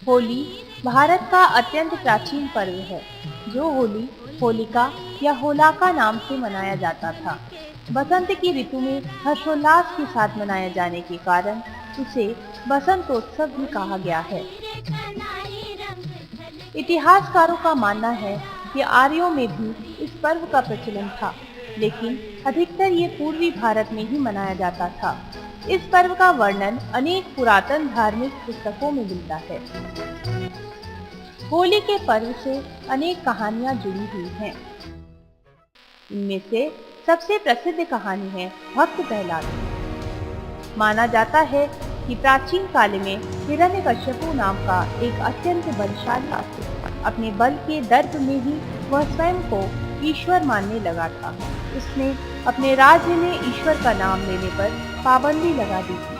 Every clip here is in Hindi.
होली भारत का अत्यंत प्राचीन पर्व है, जो होली, होलिका या होलाका नाम से मनाया जाता था। बसंत की ऋतु में हर्षोल्लास के साथ मनाए जाने के कारण उसे बसंतोत्सव भी कहा गया है। इतिहासकारों का मानना है कि आर्यों में भी इस पर्व का प्रचलन था, लेकिन अधिकतर ये पूर्वी भारत में ही मनाया जाता था। इस पर्व का वर्णन अनेक पुरातन धार्मिक पुस्तकों में मिलता है। होली के पर्व से अनेक कहानियां जुड़ी हुई हैं। इनमें से सबसे प्रसिद्ध कहानी है भक्त प्रहलाद। माना जाता है कि प्राचीन काल में हिरण्यकश्यपु नाम का एक अत्यंत बलशाली असुर अपने बल के दर्प में ही वह स्वयं को ईश्वर मानने लगा था। उसने अपने राज्य में ईश्वर का नाम लेने पर पाबंदी लगा दी थी।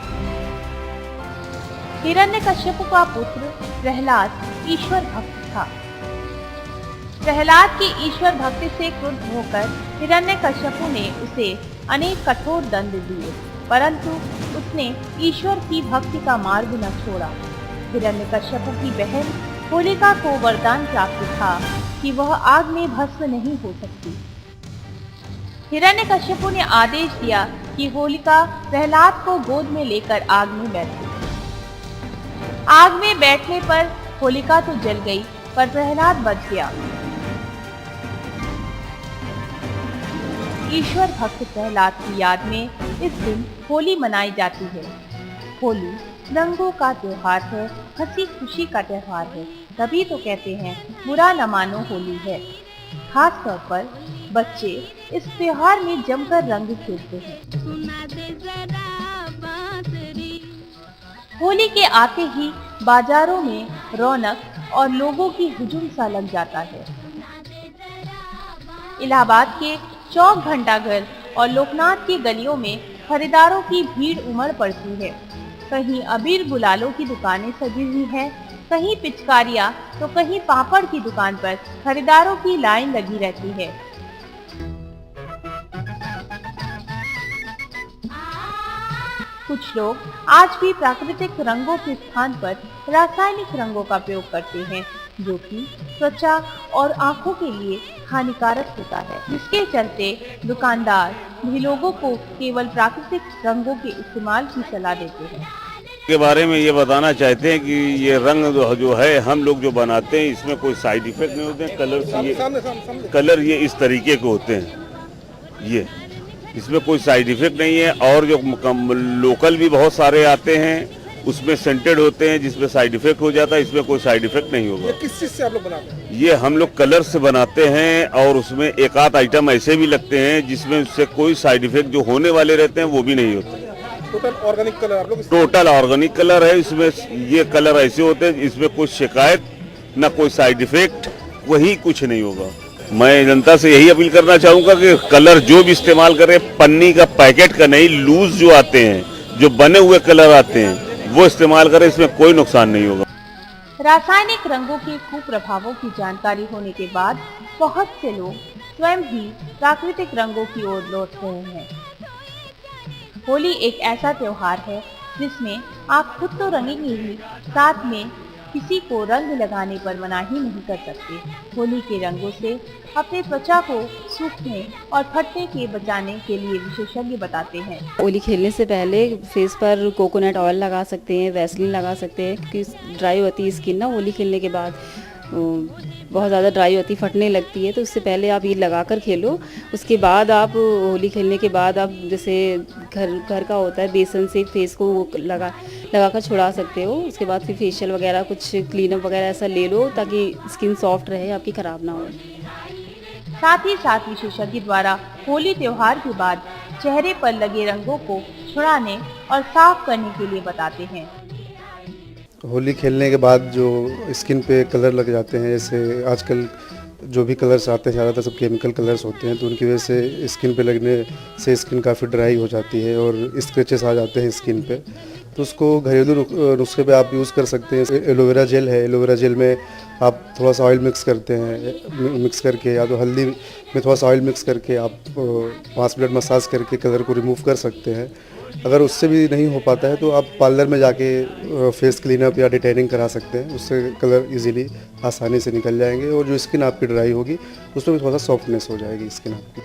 हिरण्यकश्यपु का पुत्र प्रहलाद ईश्वर भक्त था। प्रहलाद की ईश्वर भक्ति से क्रुद्ध होकर हिरण्यकश्यपु ने उसे अनेक कठोर दंड दिए, परंतु उसने ईश्वर की भक्ति का मार्ग न छोड़ा। हिरण्यकश्यपु की बहन होलिका को वरदान प्राप्त था कि वह आग में भस्म नहीं हो सकती। हिरण्यकश्यपु ने आदेश दिया कि होलिका प्रहलाद को गोद में लेकर आग में बैठे। आग में बैठने पर होलिका तो जल गई, पर प्रहलाद बच गया। ईश्वर भक्त प्रहलाद की याद में इस दिन होली मनाई जाती है। होली रंगों का त्योहार है, हंसी खुशी का त्योहार है, तभी तो कहते हैं बुरा न मानो होली है। खास तौर पर बच्चे इस त्योहार में जमकर रंग खेलते हैं। होली के आते ही बाजारों में रौनक और लोगों की हुजूम सा लग जाता है। इलाहाबाद के चौक घंटाघर और लोकनाथ की गलियों में खरीदारों की भीड़ उमड़ पड़ती है। कहीं अबीर गुलालों की दुकानें सजी हुई हैं, कहीं पिचकारियां तो कहीं पापड़ की दुकान पर खरीदारों की लाइन लगी रहती है। कुछ लोग आज भी प्राकृतिक रंगों के स्थान पर रासायनिक रंगों का प्रयोग करते हैं, जो कि त्वचा और आंखों के लिए हानिकारक होता है, जिसके चलते दुकानदार भी लोगों को केवल प्राकृतिक रंगों के इस्तेमाल की सलाह देते हैं। के बारे में ये बताना चाहते हैं कि ये रंग जो है हम लोग जो बनाते हैं इसमें कोई साइड इफेक्ट नहीं होते हैं। कलर ये इस तरीके के होते हैं, ये इसमें कोई साइड इफेक्ट नहीं है। और जो लोकल भी बहुत सारे आते हैं उसमें सेंटेड होते हैं जिसमें साइड इफेक्ट हो जाता है, इसमें कोई साइड इफेक्ट नहीं होगा। किस चीज से आप लोग बनाते हैं? ये हम लोग कलर से बनाते हैं और उसमें एक आध आइटम ऐसे भी लगते हैं जिसमें उससे कोई साइड इफेक्ट जो होने वाले रहते हैं वो भी नहीं होते। टोटल ऑर्गेनिक कलर आप लोग? टोटल ऑर्गेनिक कलर है। इसमें ये कलर ऐसे होते हैं इसमें कोई शिकायत न कोई साइड इफेक्ट, वही कुछ नहीं होगा। मैं जनता से यही अपील करना चाहूंगा कि कलर जो भी इस्तेमाल करे पन्नी का पैकेट का नहीं, लूज जो आते हैं, जो बने हुए कलर आते हैं वो इस्तेमाल करें, इसमें कोई नुकसान नहीं होगा। रासायनिक रंगों के कुप्रभावों की जानकारी होने के बाद बहुत से लोग स्वयं ही प्राकृतिक रंगों की ओर लौट रहे हैं। होली एक ऐसा त्योहार है जिसमें आप खुद तो रंगेंगे ही, साथ में किसी को रंग लगाने पर मनाही नहीं कर सकते। होली के रंगों से अपने त्वचा को सूखने और फटने के बचाने के लिए विशेषज्ञ बताते हैं। होली खेलने से पहले फेस पर कोकोनट ऑयल लगा सकते हैं, वैसलीन लगा सकते हैं, क्योंकि ड्राई होती है स्किन ना होली खेलने के बाद बहुत ज़्यादा ड्राई होती, फटने लगती है। तो उससे पहले आप ये लगा कर खेलो। उसके बाद आप होली खेलने के बाद आप जैसे घर का होता है बेसन से फेस को लगा कर छुड़ा सकते हो। उसके बाद फिर फेशियल वगैरह कुछ क्लीनअप वगैरह ऐसा ले लो ताकि स्किन सॉफ्ट रहे, आपकी ख़राब ना हो। साथ ही साथ विशेषज्ञ द्वारा होली त्योहार के बाद चेहरे पर लगे रंगों को छुड़ाने और साफ करने के लिए बताते हैं। होली खेलने के बाद जो स्किन पे कलर लग जाते हैं, जैसे आजकल जो भी कलर्स आते हैं ज़्यादातर सब केमिकल कलर्स होते हैं, तो उनकी वजह से स्किन पे लगने से स्किन काफ़ी ड्राई हो जाती है और स्क्रैचेस आ जाते हैं स्किन पे। तो उसको घरेलू नुस्खे पे आप यूज़ कर सकते हैं। एलोवेरा जेल है, एलोवेरा जेल में आप थोड़ा सा ऑयल मिक्स करते हैं, मिक्स करके या तो हल्दी में थोड़ा सा ऑयल मिक्स करके आप 5 मिनट मसाज करके कलर को रिमूव कर सकते हैं। अगर उससे भी नहीं हो पाता है तो आप पार्लर में जाके फेस क्लीनअप या डिटेनिंग करा सकते हैं, उससे कलर इजीली आसानी से निकल जाएंगे और जो स्किन आपकी ड्राई होगी उसमें भी थोड़ा सा सॉफ्टनेस हो जाएगी स्किन आपकी।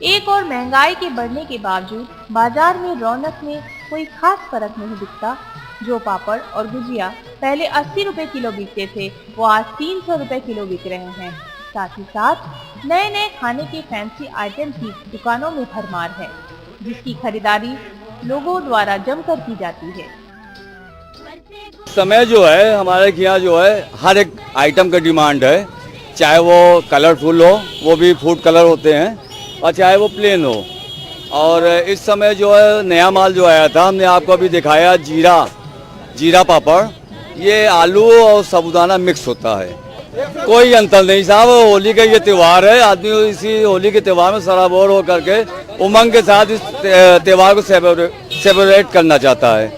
एक और महंगाई के बढ़ने के बावजूद बाजार में रौनक में कोई खास फर्क नहीं दिखता। जो पापड़ और गुजिया पहले 80 रुपए किलो बिकते थे, वो आज 300 रुपए किलो बिक रहे हैं। साथ ही साथ नए नए खाने के फैंसी आइटम की दुकानों में भरमार है, जिसकी खरीदारी लोगों द्वारा जमकर की जाती है। समय जो है हमारे यहाँ जो है हर एक आइटम का डिमांड है, चाहे वो कलरफुल हो, वो भी फूड कलर होते हैं, और चाहे वो प्लेन हो। और इस समय जो है नया माल जो आया था, हमने आपको अभी दिखाया जीरा पापड़, ये आलू और साबुदाना मिक्स होता है, कोई अंतर नहीं साहब। होली का ये त्यौहार है, आदमी इसी होली के त्यौहार में सराबोर हो करके उमंग के साथ इस त्यौहार को सेलिब्रेट करना चाहता है।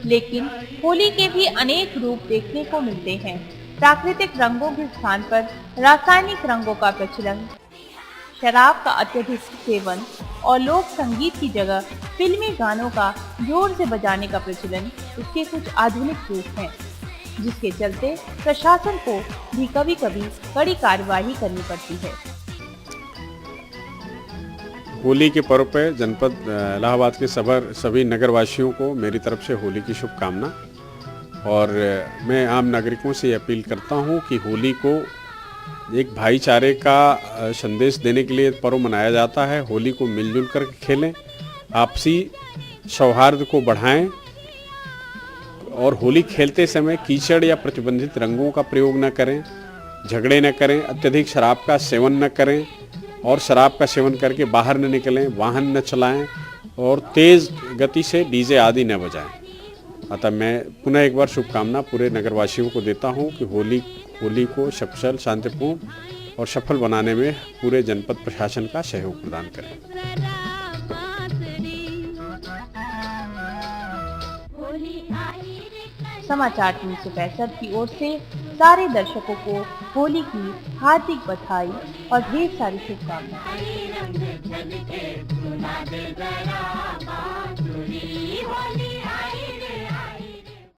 लेकिन होली के भी अनेक रूप देखने को मिलते हैं। प्राकृतिक रंगों के स्थान पर रासायनिक रंगों का प्रचलन, शराब का अत्यधिक सेवन और लोक संगीत की जगह फिल्मी गानों का जोर से बजाने का प्रचलन इसके कुछ आधुनिक रूप हैं, जिसके चलते प्रशासन को भी कभी कभी कड़ी कार्यवाही करनी पड़ती है। होली के पर्व पर जनपद इलाहाबाद के सभी नगरवासियों को मेरी तरफ से होली की शुभकामना। और मैं आम नागरिकों से अपील करता हूं कि होली को एक भाईचारे का संदेश देने के लिए पर्व मनाया जाता है। होली को मिलजुल कर खेलें, आपसी सौहार्द को बढ़ाएं और होली खेलते समय कीचड़ या प्रतिबंधित रंगों का प्रयोग न करें, झगड़े न करें, अत्यधिक शराब का सेवन न करें और शराब का सेवन करके बाहर न निकलें, वाहन न चलाएं और तेज़ गति से डीजे आदि न बजाएं। अतः मैं पुनः एक बार शुभकामना पूरे नगरवासियों को देता हूं कि होली को सकुशल, शांतिपूर्ण और सफल बनाने में पूरे जनपद प्रशासन का सहयोग प्रदान करें। समाचार 365 की ओर से सारे दर्शकों को होली की हार्दिक बधाई और ढेर सारी शुभकामनाएं।